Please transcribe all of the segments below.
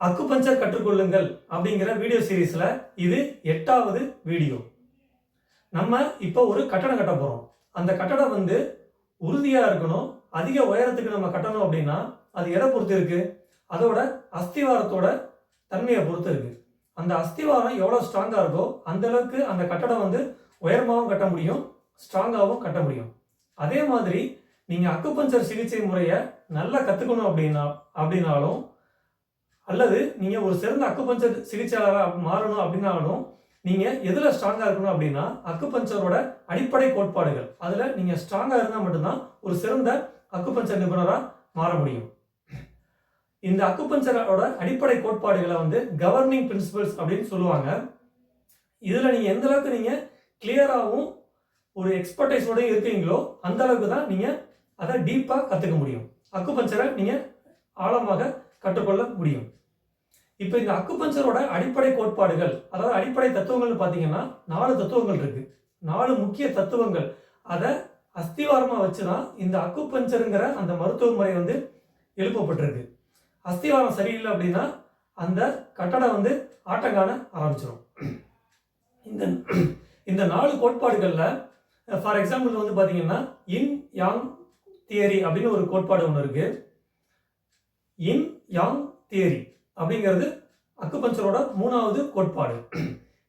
Acupuncture கற்றுக்கொள்ளுங்கள் அப்படிங்கிற video சீரீஸ்ல இது 8வது வீடியோ. நம்ம இப்போ ஒரு கட்டடம் கட்ட போறோம். அந்த கட்டடம் உறுதியா இருக்கணும். அதிக உயரத்துக்கு நம்ம கட்டணும் அப்படின்னா அது எதை பொறுத்து இருக்கு? அதோட அஸ்திவாரத்தோட தன்மையை பொறுத்து இருக்கு. அந்த அஸ்திவாரம் எவ்வளவு ஸ்ட்ராங்கா இருக்கோ அந்த அளவுக்கு அந்த கட்டடம் உயரமாகவும் கட்ட முடியும், ஸ்ட்ராங்காகவும் கட்ட முடியும். அதே மாதிரி நீங்க அக்குபஞ்சர் சிகிச்சை முறையை நல்லா கத்துக்கணும் அப்படின்னாலும் அல்லது நீங்க ஒரு சிறந்த அக்குபஞ்சர் சிகிச்சையாளராக மாறணும் அப்படின்னாலும் நீங்க எதுல ஸ்ட்ராங்கா இருக்கணும் அப்படின்னா அக்குபஞ்சரோட அடிப்படை கோட்பாடுகள் அதுல நீங்க ஸ்ட்ராங்கா இருந்தா மட்டும்தான் ஒரு சிறந்த அக்குபஞ்சர் நிபுணரா மாற முடியும். இந்த அக்குபஞ்சரோட அடிப்படை கோட்பாடுகளை கவர்னிங் பிரின்சிபல்ஸ் அப்படின்னு சொல்லுவாங்க. இதுல நீங்க எந்த அளவுக்கு நீங்க கிளியராகவும் ஒரு எக்ஸ்பர்டைஸோட இருக்கீங்களோ அந்த அளவுக்கு தான் நீங்க அதை டீப்பா கத்துக்க முடியும். அக்குபஞ்சரை நீங்க ஆழமாக கற்றுக்கொள்ள முடியும். இப்போ இந்த அக்குபஞ்சரோட அடிப்படை கோட்பாடுகள், அதாவது அடிப்படை தத்துவங்கள் பார்த்தீங்கன்னா 4 தத்துவங்கள் இருக்கு. 4 முக்கிய தத்துவங்கள் அதை அஸ்திவாரமா வச்சுதான் இந்த அக்குபஞ்சருங்கிற அந்த மருத்துவ முறை எழுப்பப்பட்டிருக்கு. அஸ்திவாரம் சரியில்லை அப்படின்னா அந்த கட்டடம் ஆட்டங்காண ஆரம்பிச்சிடும். இந்த 4 கோட்பாடுகள்ல ஃபார் எக்ஸாம்பிள் பார்த்தீங்கன்னா இன் யாங் தியரி அப்படின்னு ஒரு கோட்பாடு ஒன்று இருக்கு. இன் யாங் தியரி அப்படிங்கிறது அக்குபஞ்சரோட 3வது கோட்பாடு.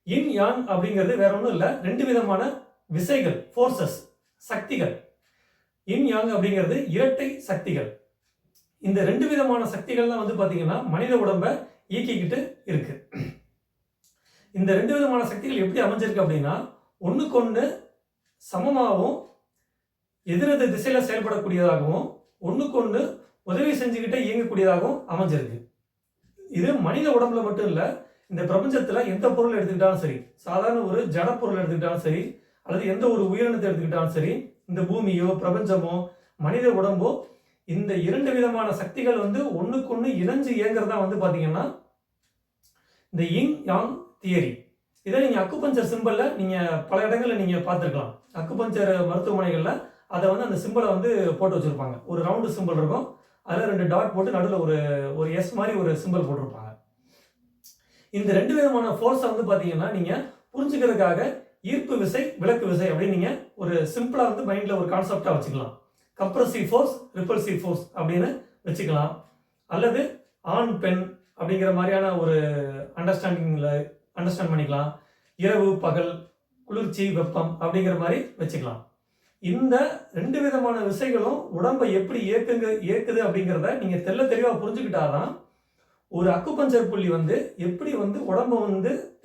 இன் யாங் அப்படிங்கிறது வேற ஒன்றும் இல்லை, 2 விதமான விசைகள், ஃபோர்சஸ், சக்திகள். இன் யாங் அப்படிங்கிறது இரட்டை சக்திகள். இந்த 2 விதமான சக்திகள்லாம் பார்த்தீங்கன்னா மனித உடம்பை இயக்கிக்கிட்டு இருக்கு. இந்த 2 விதமான சக்திகள் எப்படி அமைஞ்சிருக்கு அப்படின்னா ஒண்ணுக்கொன்று சமமாகவும் எதிரெதிர் திசையில செயல்படக்கூடியதாகவும் ஒண்ணுக்கொன்று உதவி செஞ்சுக்கிட்டே இயங்கக்கூடியதாகவும் அமைஞ்சிருக்கு. இது மனித உடம்புல மட்டும் இல்ல, இந்த பிரபஞ்சத்துல எந்த பொருள் எடுத்துக்கிட்டாலும் சரி, சாதாரண ஒரு ஜட பொருள் எடுத்துக்கிட்டாலும் சரி அல்லது எந்த ஒரு உயிரினத்தை எடுத்துக்கிட்டாலும் சரி, இந்த பூமியோ பிரபஞ்சமோ மனித உடம்போ இந்த 2 விதமான சக்திகள் ஒண்ணுக்கொண்ணு இணைஞ்சு இயங்குறதா பாத்தீங்கன்னா இந்த இன் யாங் தியரி. இதை நீங்க அக்குபஞ்சர் சிம்பல்ல நீங்க பல இடங்கள்ல நீங்க பார்த்துருக்கலாம். அக்குபஞ்சர் மருத்துவமனைகள்ல அதை அந்த சிம்பிளை போட்டு வச்சிருப்பாங்க. ஒரு ரவுண்டு சிம்பிள் இருக்கும், அதில் 2 டாட் போட்டு நடுவில் ஒரு எஸ் மாதிரி ஒரு சிம்பிள் போட்டிருப்பாங்க. இந்த 2 விதமான ஃபோர்ஸை பார்த்தீங்கன்னா நீங்கள் புரிஞ்சுக்கிறதுக்காக ஈர்ப்பு விசை, விலக்கு விசை அப்படின்னு நீங்கள் ஒரு சிம்பிளாக மைண்டில் ஒரு கான்செப்டாக வச்சுக்கலாம். கம்ப்ரசிவ் ஃபோர்ஸ், ரிப்பல்சிவ் ஃபோர்ஸ் அப்படின்னு வச்சுக்கலாம். அல்லது ஆண் பெண் அப்படிங்கிற மாதிரியான ஒரு அண்டர்ஸ்டாண்ட் பண்ணிக்கலாம். இரவு பகல், குளிர்ச்சி வெப்பம் அப்படிங்கிற மாதிரி வச்சுக்கலாம். இந்த 2 விதமான விசைகளும் உடம்பை எப்படி இயக்குது அப்படிங்கிறத நீங்க தெளிவாக புரிஞ்சுக்கிட்டாதான் ஒரு அக்குபஞ்சர் புள்ளி எப்படி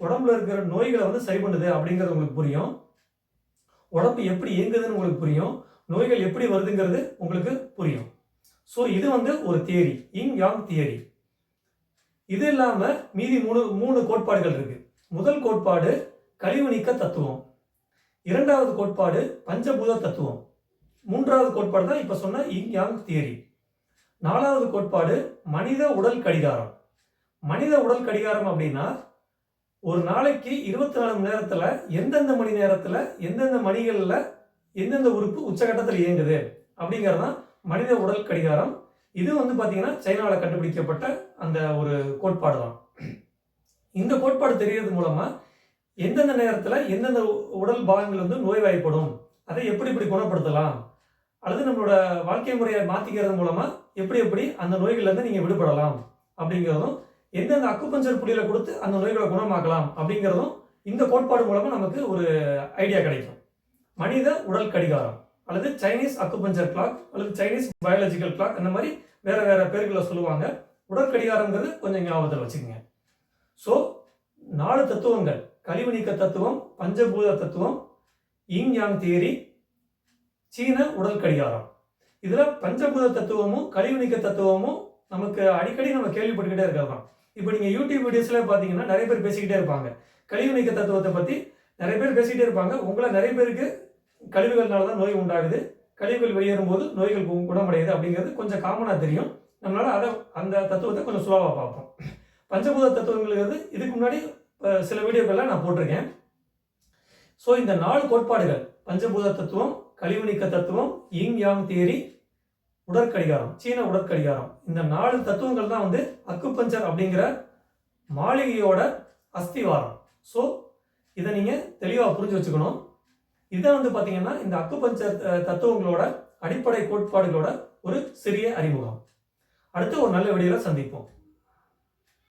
உடம்புல இருக்கிற நோய்களை சரி பண்ணுது அப்படிங்கிறது உங்களுக்கு புரியும். உடம்பு எப்படி இயங்குதுன்னு உங்களுக்கு புரியும். நோய்கள் எப்படி வருதுங்கிறது உங்களுக்கு புரியும். ஸோ இது ஒரு தியரி, இன் யாங் தியரி. இது இல்லாம மீதி 3 கோட்பாடுகள் இருக்கு. முதல் கோட்பாடு கழிவு நீக்க தத்துவம், 2வது கோட்பாடு பஞ்சபூத தத்துவம், 3வது கோட்பாடு தான் இப்ப சொன்ன இன் யாங் தியரி. 4வது கோட்பாடு மனித உடல் கடிகாரம். மனித உடல் கடிகாரம் அப்படின்னா ஒரு நாளைக்கு 24 மணி நேரத்துல எந்தெந்த மணி நேரத்துல எந்தெந்த மணிகள்ல எந்தெந்த உறுப்பு உச்சகட்டத்தில் இயங்குது அப்படிங்கறதுதான் மனித உடல் கடிகாரம். இது பாத்தீங்கன்னா சைனால கண்டுபிடிக்கப்பட்ட அந்த ஒரு கோட்பாடு தான். இந்த கோட்பாடு தெரியறது மூலமா எந்தெந்த நேரத்துல எந்தெந்த உடல் பாகங்கள் நோய்வாய்ப்படும், அதை எப்படி குணப்படுத்தலாம், அல்லது நம்மளோட வாழ்க்கை முறையை மாத்திக்கிறது மூலமா எப்படி அந்த நோய்கள்ல நீங்க விடுபடலாம் அப்படிங்கிறதும், எந்தெந்த அக்குபஞ்சர் புள்ளியில கொடுத்து அந்த நோய்களை குணமாக்கலாம் அப்படிங்கிறதும் இந்த கோட்பாடு மூலமா நமக்கு ஒரு ஐடியா கிடைக்கும். மனித உடல் கடிகாரம் அல்லது சைனீஸ் அக்குபஞ்சர் கிளாக் அல்லது சைனீஸ் பயாலஜிக்கல் கிளாக், அந்த மாதிரி வேற பேர்களை சொல்லுவாங்க. உடல் கடிகாரங்கிறது கொஞ்சம் ஞாபகத்தில் வச்சுக்கோங்க. ஸோ 4 தத்துவங்கள், கழிவு நீக்க தத்துவம், பஞ்சபூத தத்துவம், இன் யாங் தியரி, சீன உடல் கடிகாரம். இதுல பஞ்சபூத தத்துவமும் கழிவு நீக்க தத்துவமும் நமக்கு அடிக்கடி நம்ம கேள்விப்பட்டுக்கிட்டே இருக்கலாம். இப்போ நீங்க யூடியூப் வீடியோஸ்ல பாத்தீங்கன்னா நிறைய பேர் பேசிக்கிட்டே இருப்பாங்க. கழிவு நீக்க தத்துவத்தை பத்தி நிறைய பேர் பேசிக்கிட்டே இருப்பாங்க. உங்களை நிறைய பேருக்கு கழிவுகள்னாலதான் நோய் உண்டாகுது, கழிவுகள் வெளியேறும் போது நோய்கள் குணமடையுது அப்படிங்கிறது கொஞ்சம் காமனா தெரியும். நம்மளால அந்த தத்துவத்தை கொஞ்சம் சுலபமா பார்ப்போம். பஞ்சபூத தத்துவங்கிறது இதுக்கு முன்னாடி சில வீடியோக்கள்லாம் நான் போட்டிருக்கேன். ஸோ இந்த 4 கோட்பாடுகள், பஞ்சபூத தத்துவம், கழிவு நீக்க தத்துவம், இன் யாங் தியரி, உடற்கடிகாரம், சீன உடற்கடிகாரம், இந்த 4 தத்துவங்கள் தான் வந்து அக்குபஞ்சர் அப்படிங்கிற மாளிகையோட அஸ்திவாரம். ஸோ இதை நீங்கள் தெளிவாக புரிஞ்சு வச்சுக்கணும். இதை வந்து பார்த்தீங்கன்னா இந்த அக்குபஞ்சர் தத்துவங்களோட அடிப்படை கோட்பாடுகளோட ஒரு சிறிய அறிமுகம். அடுத்து ஒரு நல்ல வீடியோவில் சந்திப்போம்.